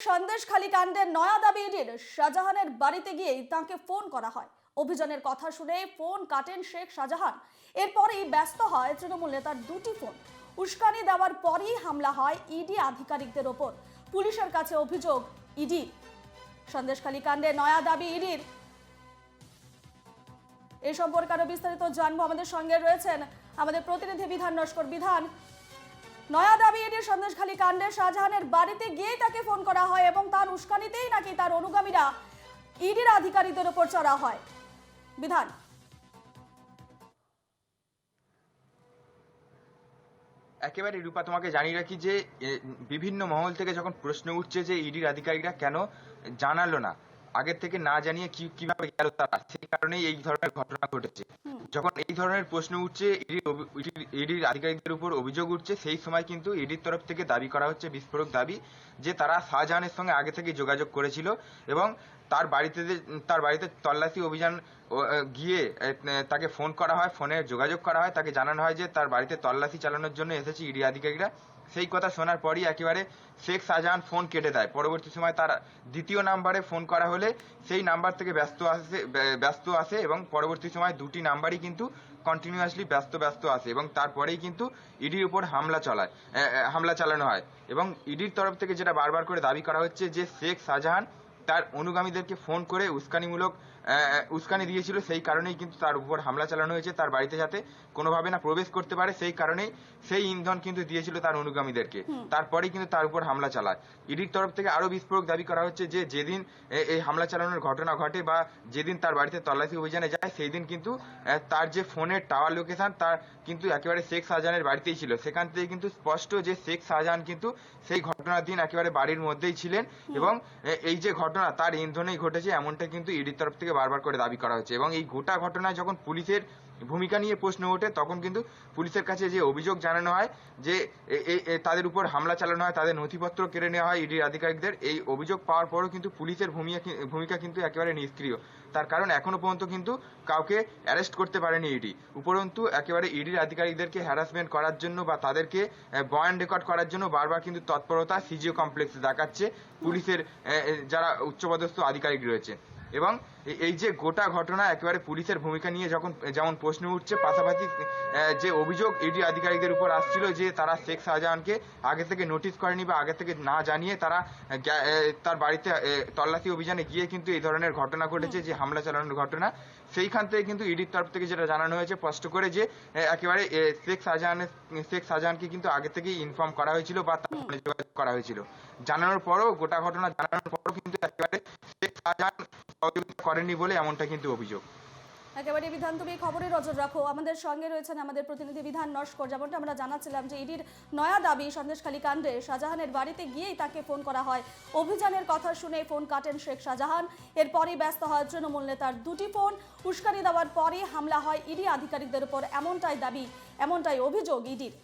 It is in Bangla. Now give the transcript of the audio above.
সন্দেশখালী কাণ্ডের নয়া দাবি ইডির। শাহজাহানের বাড়িতে গিয়েই তাকে ফোন করা হয়। অভিযানের কথা শুনে ফোন কাটেন শেখ শাহজাহান। এরপরই ব্যস্ত হয় তৃণমূল নেতার দুটি ফোন। উস্কানি দেওয়ার পরই হামলা হয় ইডি আধিকারিকদের ওপর। পুলিশের কাছে অভিযোগ ইডি। সন্দেশখালী কাণ্ডে নয়া দাবি ইডির। এই সম্পর্কে আরো বিস্তারিত জানবো। আমাদের সঙ্গে রয়েছেন আমাদের প্রতিনিধি বিধান নস্কর। বিধান, নয়া দাবি ইডির সন্দেশখালী কাণ্ডে শাহজাহানের বাড়িতে গিয়ে তাকে ফোন করা হয় এবং তার উস্কানিতেই নাকি তার অনুগামীরা ইডির আধিকারিকদের উপর চড়া হয়। বিধান, একেবারে রূপা, তোমাকে জানিয়ে রাখি যে বিভিন্ন মহল থেকে যখন প্রশ্ন উঠছে যে ইডির আধিকারিকরা কেন জানালো না, আগের থেকে না জানিয়ে কিভাবে গেল তারা, সেই কারণেই এই ধরনের ঘটনা ঘটেছে। যখন এই ধরনের প্রশ্ন উঠছে, ইডির আধিকারিকদের উপর অভিযোগ উঠছে, সেই সময় কিন্তু ইডির তরফ থেকে দাবি করা হচ্ছে, বিস্ফোরক দাবি, যে তারা শাহজাহানের সঙ্গে আগে থেকে যোগাযোগ করেছিল এবং তার বাড়িতে তল্লাশি অভিযান গিয়ে তাকে ফোন করা হয়, ফোনে যোগাযোগ করা হয়, তাকে জানানো হয় যে তার বাড়িতে তল্লাশি চালানোর জন্য এসেছে ইডি আধিকারিকরা। সেই কথা শোনার পরই একেবারে শেখ শাহজাহান ফোন কেটে দেয়। পরবর্তী সময় তার দ্বিতীয় নাম্বারে ফোন করা হলে সেই নাম্বার থেকে ব্যস্ত আসে এবং পরবর্তী সময় দুটি নাম্বারই কিন্তু কন্টিনিউয়াসলি ব্যস্ত আসে এবং তারপরেই কিন্তু ইডির উপর হামলা চালানো হয়। এবং ইডির তরফ থেকে যেটা বারবার করে দাবি করা হচ্ছে যে শেখ শাহজাহান তার অনুগামীদেরকে ফোন করে উস্কানি দিয়েছিল, সেই কারণেই কিন্তু তার উপর হামলা চালানো হয়েছে, তার বাড়িতে যাতে কোনোভাবে না প্রবেশ করতে পারে, সেই কারণেই সেই ইন্ধন কিন্তু দিয়েছিল তার অনুগামীদেরকে। তারপরেই কিন্তু তার উপর হামলা চালায়। ইডির তরফ থেকে আরো বিস্ফোরক দাবি করা হচ্ছে যে যেদিন এই হামলা চালানোর ঘটনা ঘটে বা যেদিন তার বাড়িতে তল্লাশি অভিযানে যায়, সেই দিন কিন্তু তার যে ফোনের টাওয়ার লোকেশন তার কিন্তু একেবারে শেখ শাহজাহানের বাড়িতেই ছিল। সেখান থেকে কিন্তু স্পষ্ট যে শেখ শাহজাহান কিন্তু সেই ঘটনার দিন একেবারে বাড়ির মধ্যেই ছিলেন এবং এই যে ঘটনা তার ইন্ধনেই ঘটেছে, এমনটা কিন্তু ইডির তরফ থেকে বারবার করে দাবি করা হচ্ছে। এবং এই গোটা ঘটনায় যখন পুলিশের ভূমিকা নিয়ে প্রশ্ন ওঠে, তখন কিন্তু পুলিশের কাছে যে অভিযোগ জানানো হয় যে তাদের উপর হামলা চালানো হয়, তাদের নথিপত্র কেড়ে নেওয়া হয় ইডির আধিকারিকদের, এই অভিযোগ পাওয়ার পরও কিন্তু পুলিশের ভূমিকা কিন্তু একেবারে নিষ্ক্রিয়। তার কারণ এখনো পর্যন্ত কিন্তু কাউকে অ্যারেস্ট করতে পারেনি ইডি। উপরন্তু একেবারে ইডির আধিকারিকদেরকে হ্যারাসমেন্ট করার জন্য বা তাদেরকে বয়ান রেকর্ড করার জন্য বারবার কিন্তু তৎপরতা সিজিও কমপ্লেক্সে দেখাচ্ছে পুলিশের যারা উচ্চপদস্থ আধিকারিক রয়েছে। এবং এই যে গোটা ঘটনা একেবারে পুলিশের ভূমিকা নিয়ে যেমন প্রশ্ন উঠছে, পাশাপাশি যে অভিযোগ ইডি আধিকারিকদের উপর আসছিল যে তারা শেখ শাহজাহানকে আগে থেকে নোটিশ করেনি বা আগে থেকে না জানিয়ে তারা তার বাড়িতে তল্লাশি অভিযানে গিয়ে কিন্তু এই ধরনের ঘটনা ঘটেছে, যে হামলা চালানোর ঘটনা। সেইখান থেকে কিন্তু ইডির তরফ থেকে যেটা জানানো হয়েছে স্পষ্ট করে যে একেবারে শেখ শাহজাহানকে কিন্তু আগে থেকেই ইনফর্ম করা হয়েছিল বা তার সঙ্গে যোগাযোগ করা হয়েছিল। জানানোর পরও, গোটা ঘটনা জানানোর পরও কিন্তু একেবারে শেখ শাহজাহান সহযোগিতা করেনি বলে এমনটা কিন্তু অভিযোগ। একেবারে বিধান, তুমি খবরে নজর রাখো। আমাদের সঙ্গে রয়েছেন আমাদের প্রতিনিধি বিধান নস্কর। যেমনটা আমরা জানাচ্ছিলাম যে ইডির নয়া দাবি, সন্দেশখালী কাণ্ডে শাহজাহানের বাড়িতে গিয়েই তাকে ফোন করা হয়। অভিযানের কথা শুনে ফোন কাটেন শেখ শাহজাহান। এরপরই ব্যস্ত হয় তৃণমূল নেতার দুটি ফোন। উস্কানি দেওয়ার পরই হামলা হয় ইডি আধিকারিকদের উপর, এমনটাই দাবি, এমনটাই অভিযোগ ইডির।